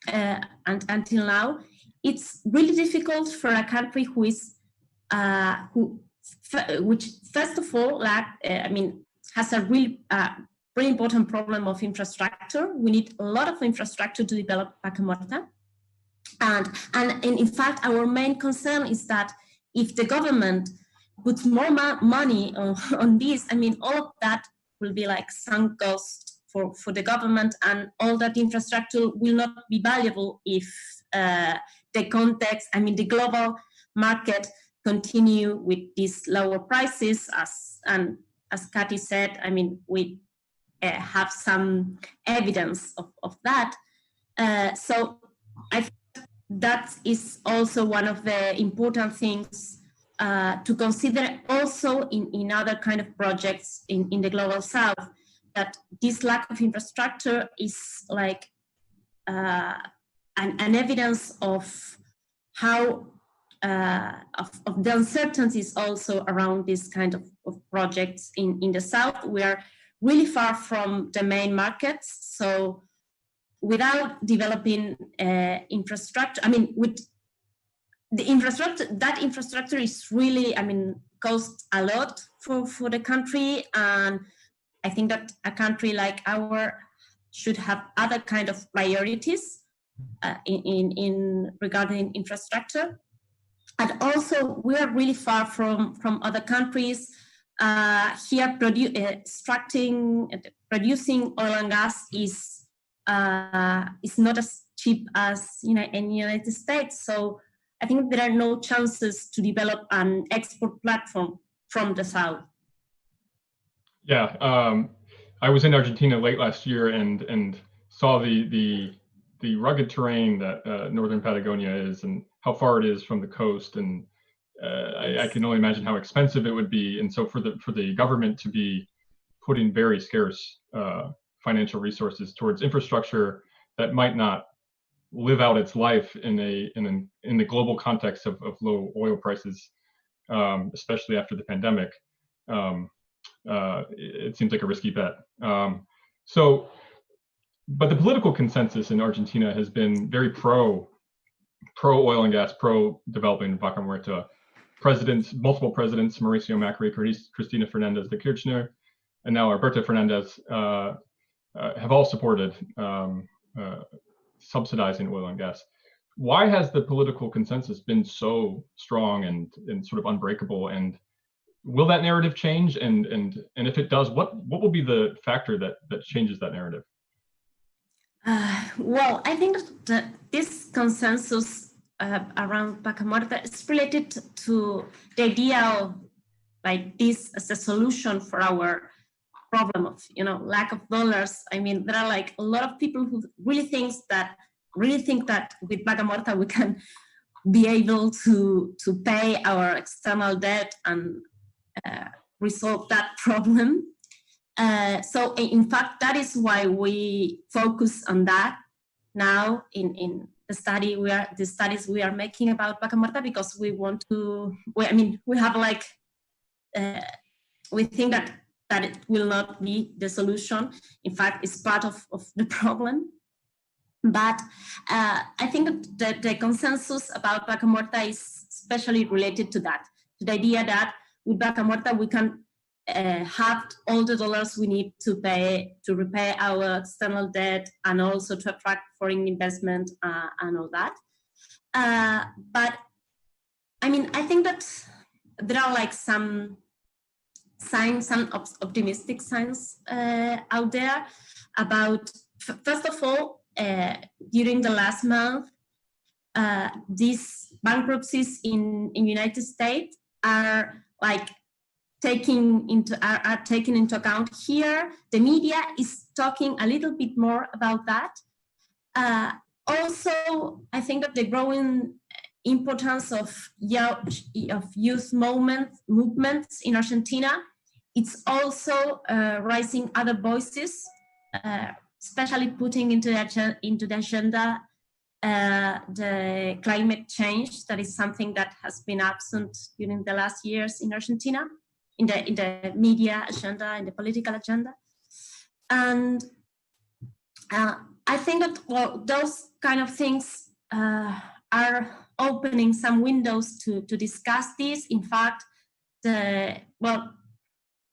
[SPEAKER 5] and until now, it's really difficult for a country who is which first of all has a really important problem of infrastructure. We need a lot of infrastructure to develop Vaca Muerta. And in fact, our main concern is that if the government puts more money on this, I mean, all of that will be like sunk cost for the government, and all that infrastructure will not be valuable if the context, I mean, the global market continue with these lower prices. As Katy said, I mean, we have some evidence of that. So I think that is also one of the important things to consider also in other kind of projects in the Global South, that this lack of infrastructure is like an evidence of how of the uncertainties also around this kind of projects in the South. We are really far from the main markets. So without developing infrastructure, I mean, with the infrastructure, that infrastructure is really, I mean, costs a lot for the country. And I think that a country like ours should have other kind of priorities in regarding infrastructure. And also, we are really far from other countries. Here, producing oil and gas is not as cheap as in the United States. So I think there are no chances to develop an export platform from the South.
[SPEAKER 2] Yeah, I was in Argentina late last year and saw the rugged terrain that northern Patagonia is, and how far it is from the coast, and I can only imagine how expensive it would be. And so for the government to be putting very scarce financial resources towards infrastructure that might not live out its life in the global context of low oil prices, especially after the pandemic, it seems like a risky bet. But the political consensus in Argentina has been very pro oil and gas, pro developing Vaca Muerta. Multiple presidents, Mauricio Macri, Cristina Fernandez de Kirchner, and now Alberto Fernandez, have all supported subsidizing oil and gas. Why has the political consensus been so strong and sort of unbreakable? And will that narrative change? And if it does, what will be the factor that changes that narrative?
[SPEAKER 5] Well, I think that this consensus around Vaca Muerta is related to the idea of like this as a solution for our problem of lack of dollars. I mean, there are like a lot of people who really think that with Vaca Muerta we can be able to pay our external debt and resolve that problem. So in fact, that is why we focus on that now in the studies we are making about Vaca Muerta, because we want to. We have like we think that it will not be the solution. In fact, it's part of the problem. But I think that the consensus about Vaca Muerta is especially related to that, to the idea that with Vaca Muerta we can have all the dollars we need to repay our external debt and also to attract foreign investment and all that. But I mean, I think that there are like some signs, some optimistic signs out there about, first of all, during the last month, these bankruptcies in United States are like taken into account here. The media is talking a little bit more about that. Also, I think that the growing importance of youth movements in Argentina, it's also raising other voices, especially putting into the agenda the climate change. That is something that has been absent during the last years in Argentina, in the media agenda, in the political agenda. And I think that those kind of things are opening some windows to discuss this. In fact,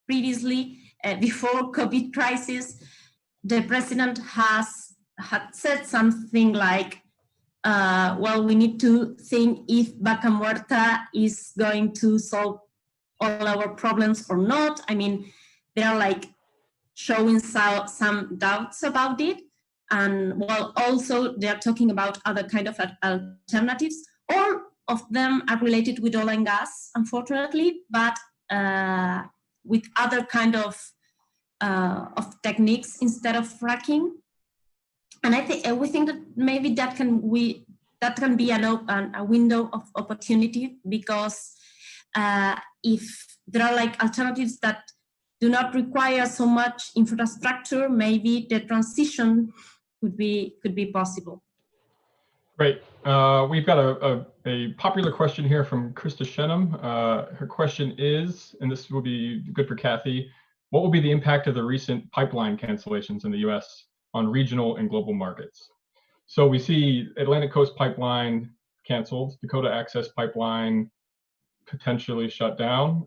[SPEAKER 5] previously, before COVID crisis, the president had said something like, we need to think if Vaca Muerta is going to solve all our problems or not. I mean, they are like showing some doubts about it. And also they are talking about other kind of alternatives. All of them are related with oil and gas, unfortunately, but with other kind of techniques instead of fracking. And we think that maybe that can be a window of opportunity, because if there are like alternatives that do not require so much infrastructure, maybe the transition could be possible.
[SPEAKER 2] Great. We've got a popular question here from Krista Shenham. Her question is, and this will be good for Kathy, what will be the impact of the recent pipeline cancellations in the US on regional and global markets? So we see Atlantic Coast Pipeline canceled, Dakota Access Pipeline potentially shut down.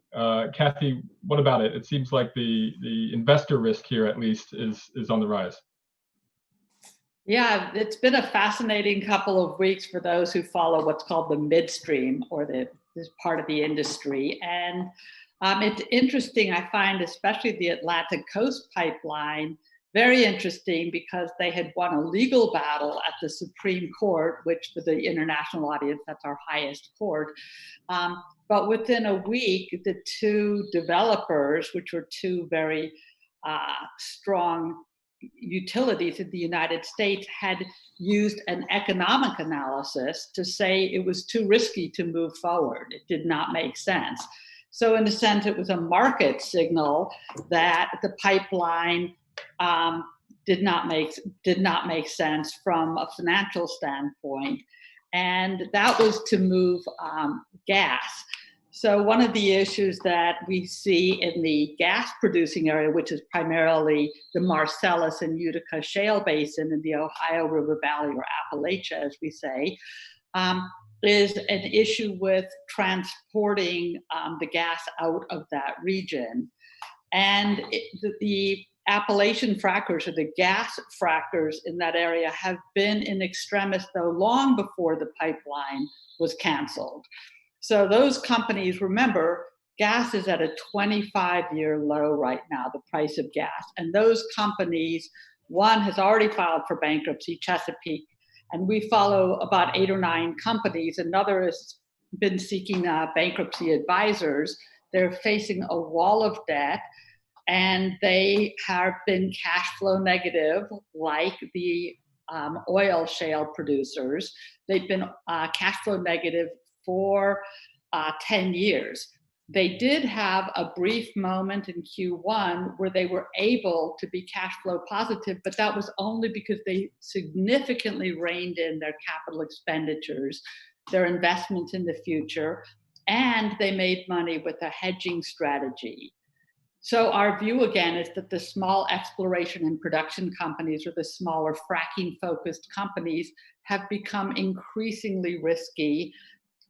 [SPEAKER 2] Kathy, what about it? It seems like the investor risk here, at least, is on the rise.
[SPEAKER 3] Yeah, it's been a fascinating couple of weeks for those who follow what's called the midstream, or this part of the industry. And it's interesting, I find, especially the Atlantic Coast Pipeline, very interesting, because they had won a legal battle at the Supreme Court, which for the international audience, that's our highest court. But within a week, the two developers, which were two very strong utilities in the United States, had used an economic analysis to say it was too risky to move forward. It did not make sense. So in a sense, it was a market signal that the pipeline did not make sense from a financial standpoint, and that was to move gas. So one of the issues that we see in the gas producing area, which is primarily the Marcellus and Utica Shale Basin in the Ohio River Valley, or Appalachia, as we say, is an issue with transporting the gas out of that region. And the Appalachian frackers, or the gas frackers in that area, have been in extremis, though, long before the pipeline was canceled. So those companies, remember, gas is at a 25-year low right now, the price of gas. And those companies, one has already filed for bankruptcy, Chesapeake, and we follow about 8 or 9 companies. Another has been seeking bankruptcy advisors. They're facing a wall of debt, and they have been cash flow negative, like the oil shale producers. They've been cash flow negative for 10 years. They did have a brief moment in Q1 where they were able to be cash flow positive, but that was only because they significantly reined in their capital expenditures, their investments in the future, and they made money with a hedging strategy. So our view, again, is that the small exploration and production companies, or the smaller fracking-focused companies, have become increasingly risky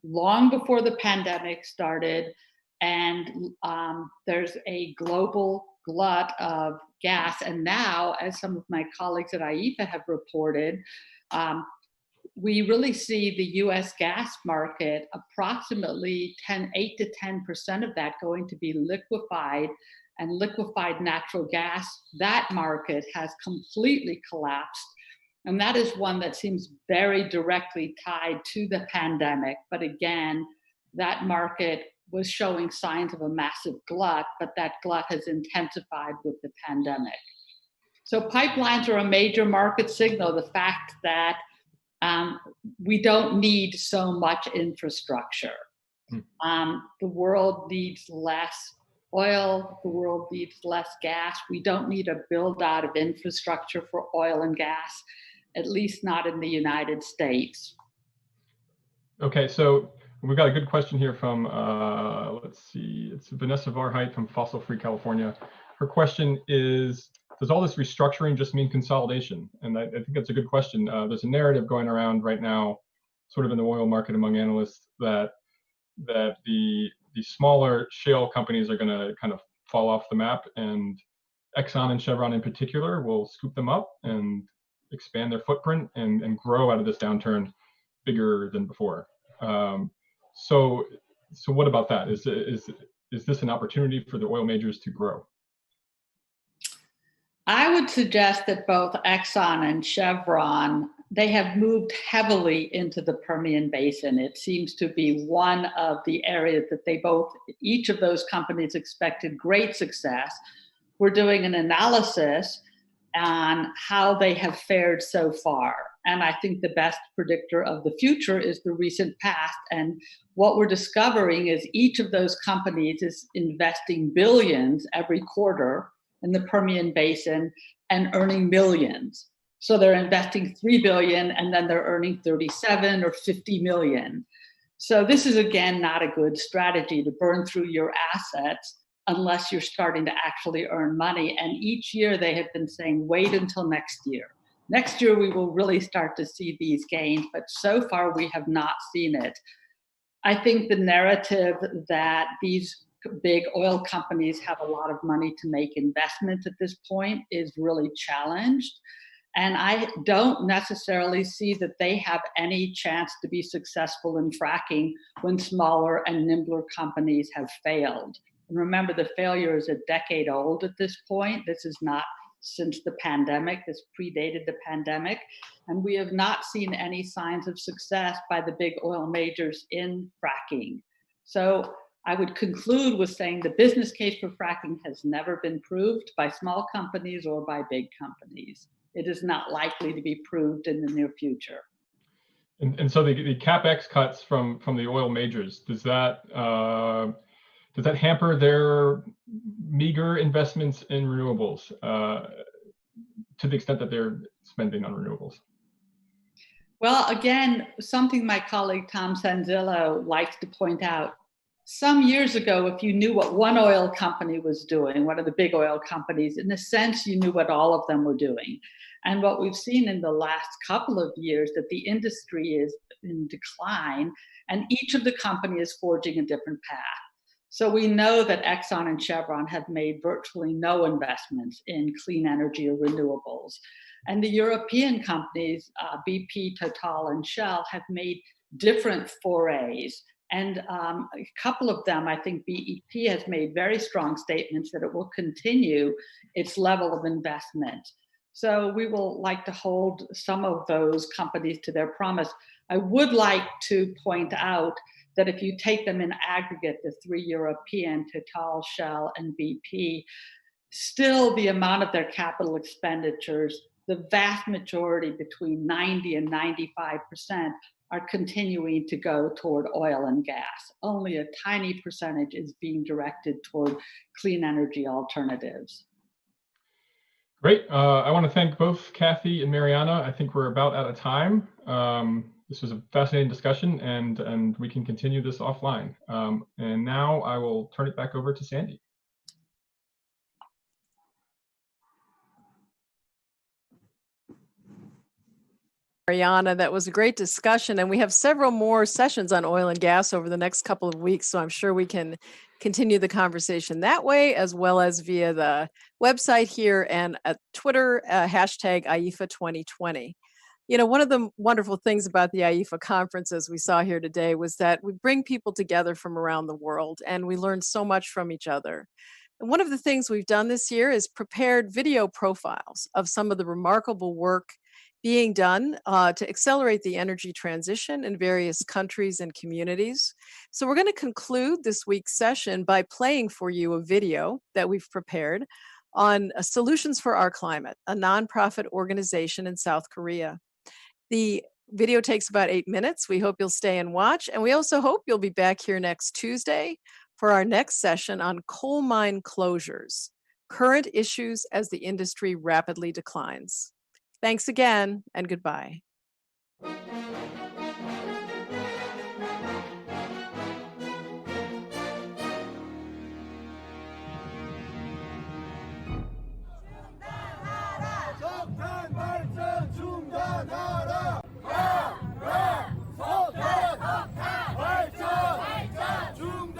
[SPEAKER 3] long before the pandemic started. And there's a global glut of gas. And now, as some of my colleagues at IEFA have reported, we really see the US gas market, approximately 8 to 10% of that going to be liquefied, and liquefied natural gas. That market has completely collapsed. And that is one that seems very directly tied to the pandemic. But again, that market was showing signs of a massive glut, but that glut has intensified with the pandemic. So pipelines are a major market signal, the fact that we don't need so much infrastructure. The world needs less oil, the world needs less gas. We don't need a build out of infrastructure for oil and gas, at least not in the United States.
[SPEAKER 2] Okay, so we've got a good question here from, let's see, it's Vanessa Varheit from Fossil Free California. Her question is, does all this restructuring just mean consolidation? And I think that's a good question. There's a narrative going around right now, sort of in the oil market among analysts, that the smaller shale companies are going to kind of fall off the map, and Exxon and Chevron in particular will scoop them up and expand their footprint and grow out of this downturn bigger than before. So what about that? Is this an opportunity for the oil majors to grow?
[SPEAKER 3] I would suggest that both Exxon and Chevron, they have moved heavily into the Permian Basin. It seems to be one of the areas that each of those companies expected great success. We're doing an analysis on how they have fared so far. And I think the best predictor of the future is the recent past. And what we're discovering is each of those companies is investing billions every quarter in the Permian Basin and earning millions. So they're investing $3 billion and then they're earning 37 or 50 million. So this is, again, not a good strategy to burn through your assets unless you're starting to actually earn money. And each year they have been saying, wait until next year. Next year we will really start to see these gains, but so far we have not seen it. I think the narrative that these big oil companies have a lot of money to make investments at this point is really challenged. And I don't necessarily see that they have any chance to be successful in fracking when smaller and nimbler companies have failed. And remember, the failure is a decade old at this point. This is not since the pandemic. This predated the pandemic. And we have not seen any signs of success by the big oil majors in fracking. So I would conclude with saying the business case for fracking has never been proved by small companies or by big companies. It is not likely to be proved in the near future.
[SPEAKER 2] And so the CapEx cuts from the oil majors, does that hamper their meager investments in renewables? to the extent that they're spending on renewables?
[SPEAKER 3] Well, again, something my colleague Tom Sanzillo likes to point out. Some years ago, if you knew what one oil company was doing, one of the big oil companies, in a sense, you knew what all of them were doing. And what we've seen in the last couple of years, that the industry is in decline, and each of the companies is forging a different path. So we know that Exxon and Chevron have made virtually no investments in clean energy or renewables. And the European companies, BP, Total, and Shell, have made different forays. And a couple of them, I think BEP has made very strong statements that it will continue its level of investment. So we will like to hold some of those companies to their promise. I would like to point out that if you take them in aggregate, the three European, Total, Shell, and BP, still the amount of their capital expenditures, the vast majority, between 90 and 95%, are continuing to go toward oil and gas. Only a tiny percentage is being directed toward clean energy alternatives.
[SPEAKER 2] Great. I want to thank both Kathy and Mariana. I think we're about out of time. This was a fascinating discussion, and we can continue this offline. And now I will turn it back over to Sandy.
[SPEAKER 1] Mariana, that was a great discussion, and we have several more sessions on oil and gas over the next couple of weeks, so I'm sure we can continue the conversation that way, as well as via the website here and at Twitter, hashtag IEFA 2020. You know, one of the wonderful things about the IEFA conference, as we saw here today, was that we bring people together from around the world, and we learn so much from each other. And one of the things we've done this year is prepared video profiles of some of the remarkable work being done to accelerate the energy transition in various countries and communities. So we're going to conclude this week's session by playing for you a video that we've prepared on Solutions for Our Climate, a nonprofit organization in South Korea. The video takes about 8 minutes. We hope you'll stay and watch. And we also hope you'll be back here next Tuesday for our next session on coal mine closures, current issues as the industry rapidly declines. Thanks again, and goodbye.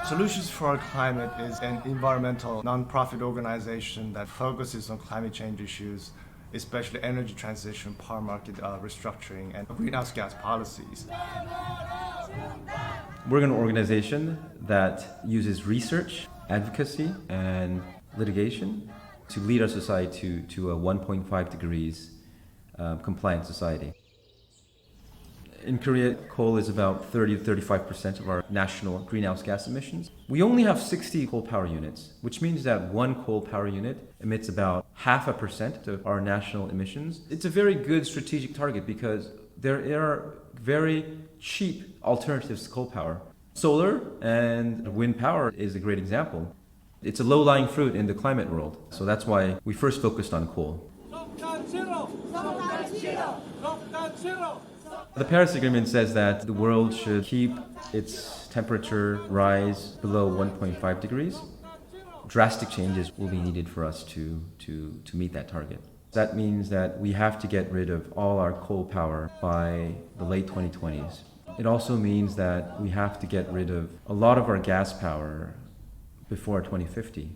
[SPEAKER 6] Solutions for Our Climate is an environmental nonprofit organization that focuses on climate change issues, especially energy transition, power market restructuring, and greenhouse gas policies.
[SPEAKER 7] We're an organization that uses research, advocacy, and litigation to lead our society to a 1.5 degrees compliant society. In Korea, coal is about 30 to 35% of our national greenhouse gas emissions. We only have 60 coal power units, which means that one coal power unit emits about 0.5% of our national emissions. It's a very good strategic target because there are very cheap alternatives to coal power. Solar and wind power is a great example. It's a low-lying fruit in the climate world, so that's why we first focused on coal. The Paris Agreement says that the world should keep its temperature rise below 1.5 degrees. Drastic changes will be needed for us to meet that target. That means that we have to get rid of all our coal power by the late 2020s. It also means that we have to get rid of a lot of our gas power before 2050.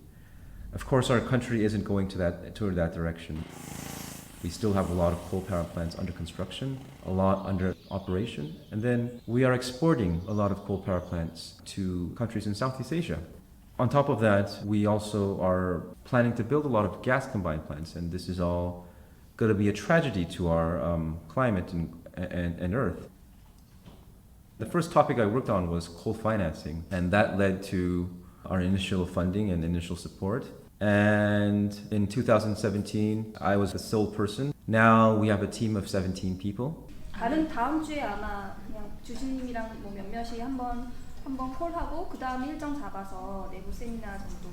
[SPEAKER 7] Of course, our country isn't going toward that direction. We still have a lot of coal power plants under construction, a lot under operation, and then we are exporting a lot of coal power plants to countries in Southeast Asia. On top of that, we also are planning to build a lot of gas combined plants, and this is all going to be a tragedy to our climate and Earth. The first topic I worked on was coal financing, and that led to our initial funding and initial support. And in 2017, I was the sole person. Now we have a team of 17 people.
[SPEAKER 8] 다음 주에 아마 그냥 주신님이랑 뭐 몇몇이 한번 콜하고 그 다음 일정 잡아서 내부 세미나 정도.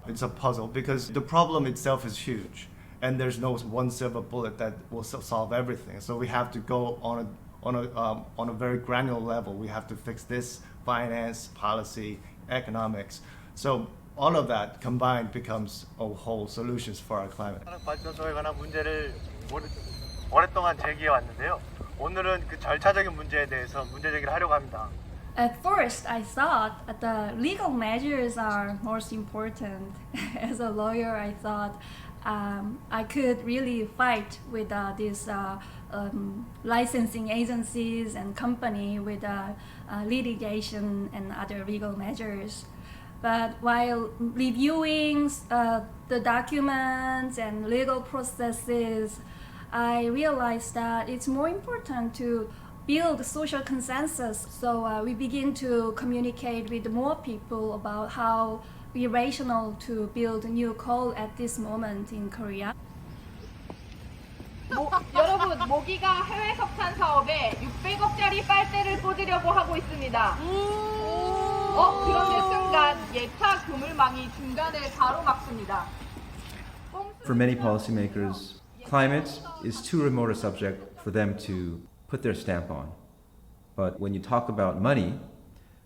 [SPEAKER 6] It's a puzzle because the problem itself is huge. and there's no one silver bullet that will solve everything. So we have to go on a very granular level. We have to fix this, finance, policy, economics. So all of that combined becomes a whole solutions for our climate.
[SPEAKER 9] 발전소에 관한 문제를 오랫동안 제기해 왔는데요. 오늘은 그 절차적인 문제에 대해서 문제 제기를 하려고 합니다.
[SPEAKER 8] At first, I thought the legal measures are most important. As a lawyer, I thought I could really fight with these licensing agencies and company with litigation and other legal measures. But while reviewing the documents and legal processes, I realized that it's more important to build social consensus. So we begin to communicate with more people about how irrational to build new coal at this moment in Korea.
[SPEAKER 10] 여러분, 모기가 해외 석탄 사업에 600억짜리 빨대를 꽂으려고 하고 있습니다. 그런데 순간 예차 그물망이 중간에 가로막습니다.
[SPEAKER 7] For many policymakers, climate is too remote a subject for them to put their stamp on. But when you talk about money,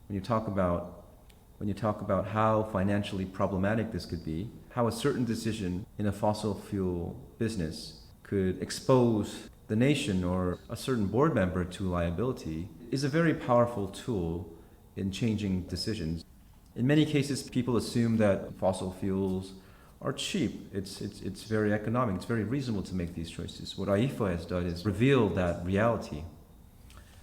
[SPEAKER 7] when you talk about how financially problematic this could be, how a certain decision in a fossil fuel business could expose the nation or a certain board member to liability, is a very powerful tool in changing decisions. In many cases, people assume that fossil fuels are cheap. It's very economic. It's very reasonable to make these choices. What AIFA has done is reveal that reality.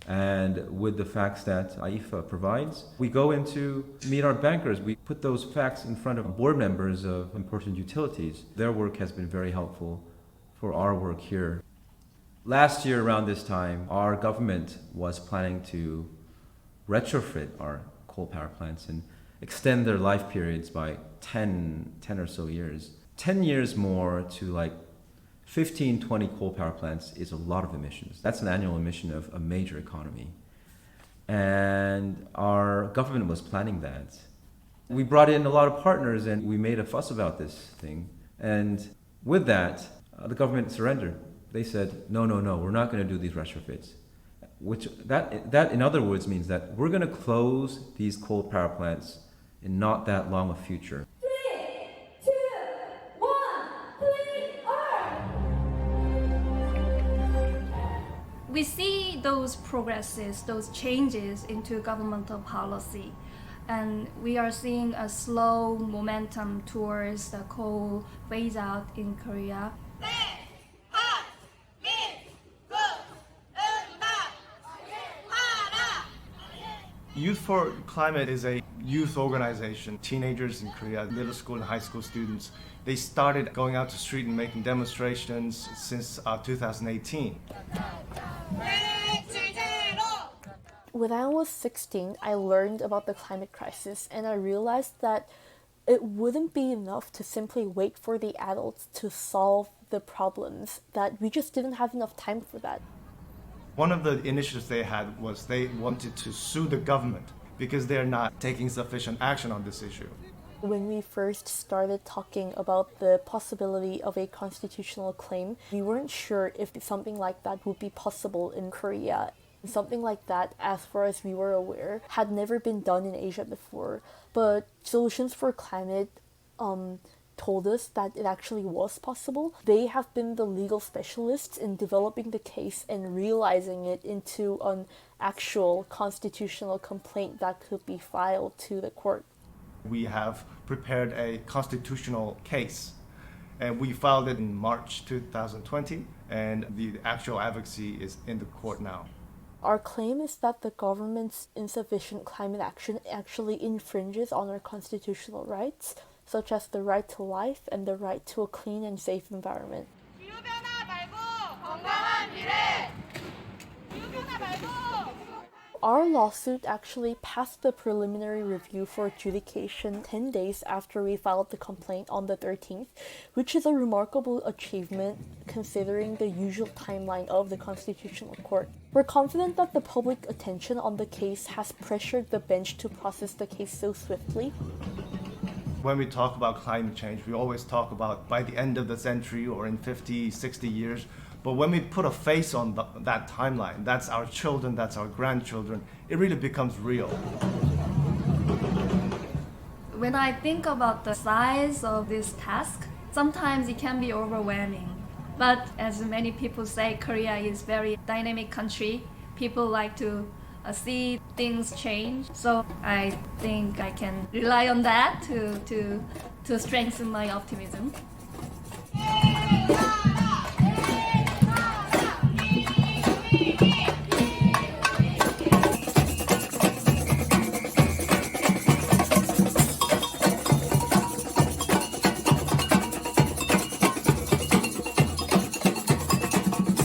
[SPEAKER 7] And with the facts that AIFA provides, we go in to meet our bankers. We put those facts in front of board members of important utilities. Their work has been very helpful for our work here. Last year around this time, our government was planning to retrofit our coal power plants and extend their life periods by 10 or so years. 10 years more to like 15, 20 coal power plants is a lot of emissions. That's an annual emission of a major economy. And our government was planning that. We brought in a lot of partners and we made a fuss about this thing. And with that, the government surrendered. They said, no, we're not going to do these retrofits. Which that in other words means that we're going to close these coal power plants in not that long a future.
[SPEAKER 8] 3, 2, 1, 3, We see those progresses, those changes into governmental policy, and we are seeing a slow momentum towards the coal phase out in Korea.
[SPEAKER 6] Youth for Climate is a youth organization. Teenagers in Korea, middle school and high school students, they started going out to the street and making demonstrations since 2018.
[SPEAKER 11] When I was 16, I learned about the climate crisis and I realized that it wouldn't be enough to simply wait for the adults to solve the problems, that we just didn't have enough time for that.
[SPEAKER 6] One of the initiatives they had was they wanted to sue the government because they're not taking sufficient action on this issue.
[SPEAKER 11] When we first started talking about the possibility of a constitutional claim, we weren't sure if something like that would be possible in Korea. Something like that, as far as we were aware, had never been done in Asia before. But Solutions for Climate told us that it actually was possible. They have been the legal specialists in developing the case and realizing it into an actual constitutional complaint that could be filed to the court.
[SPEAKER 6] We have prepared a constitutional case and we filed it in March 2020 and the actual advocacy is in the court now.
[SPEAKER 11] Our claim is that the government's insufficient climate action actually infringes on our constitutional rights, such as the right to life and the right to a clean and safe environment. Our lawsuit actually passed the preliminary review for adjudication 10 days after we filed the complaint on the 13th, which is a remarkable achievement considering the usual timeline of the Constitutional Court. We're confident that the public attention on the case has pressured the bench to process the case so swiftly.
[SPEAKER 6] When we talk about climate change, we always talk about by the end of the century or in 50, 60 years. But when we put a face on that timeline, that's our children, that's our grandchildren, it really becomes real.
[SPEAKER 8] When I think about the size of this task, sometimes it can be overwhelming. But as many people say, Korea is a very dynamic country. People like to see things change. So I think I can rely on that to strengthen my optimism.